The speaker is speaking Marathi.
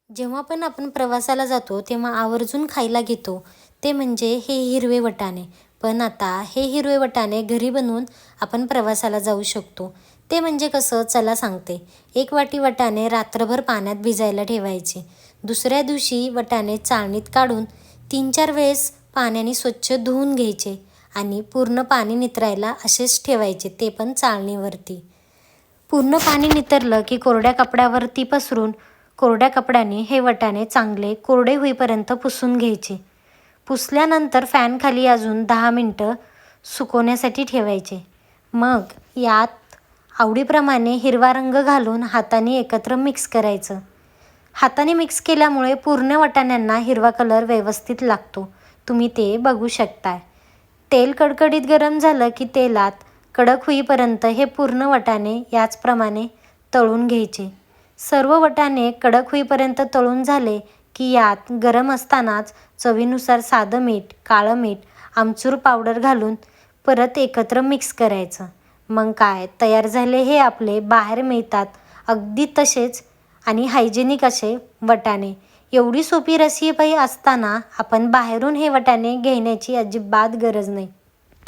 जेव्हा पण आपण प्रवासाला जातो तेव्हा आवर्जून खायला घेतो ते म्हणजे हे हिरवे वाटाणे. पण आता हे हिरवे वाटाणे घरी बनवून आपण प्रवासाला जाऊ शकतो. ते म्हणजे कसं चला सांगते. 1 वाटी वाटाणे रात्रभर पाण्यात भिजायला ठेवायचे. दुसऱ्या दिवशी वाटाणे चाळणीत काढून 3-4 वेळेस पाण्याने स्वच्छ धुवून घ्यायचे आणि पूर्ण पाणी निथरायला असेच ठेवायचे, ते पण चाळणीवरती. पूर्ण पाणी नितरलं की कोरड्या कपड्यावरती पसरून कोरड्या कपड्याने हे वाटाणे चांगले कोरडे होईपर्यंत पुसून घ्यायचे. पुसल्यानंतर फॅनखाली अजून 10 मिनटं सुकवण्यासाठी ठेवायचे. मग यात आवडीप्रमाणे हिरवा रंग घालून हाताने एकत्र मिक्स करायचं. हाताने मिक्स केल्यामुळे पूर्ण वाटाण्यांना हिरवा कलर व्यवस्थित लागतो. तुम्ही ते बघू शकताय. तेल कडकडीत गरम झालं की तेलात कडक होईपर्यंत हे पूर्ण वाटाणे याचप्रमाणे तळून घ्यायचे. सर्व वाटाणे कडक होईपर्यंत तळून झाले की यात गरम असतानाच चवीनुसार साधं मीठ, काळं मीठ, आमचूर पावडर घालून परत एकत्र मिक्स करायचं. मग काय तयार झाले हे आपले बाहेर मिळतात अगदी तसेच आणि हायजेनिक असे वाटाणे. एवढी सोपी रेसिपी असताना आपण बाहेरून हे वाटाणे घेण्याची अजिबात गरज नाही.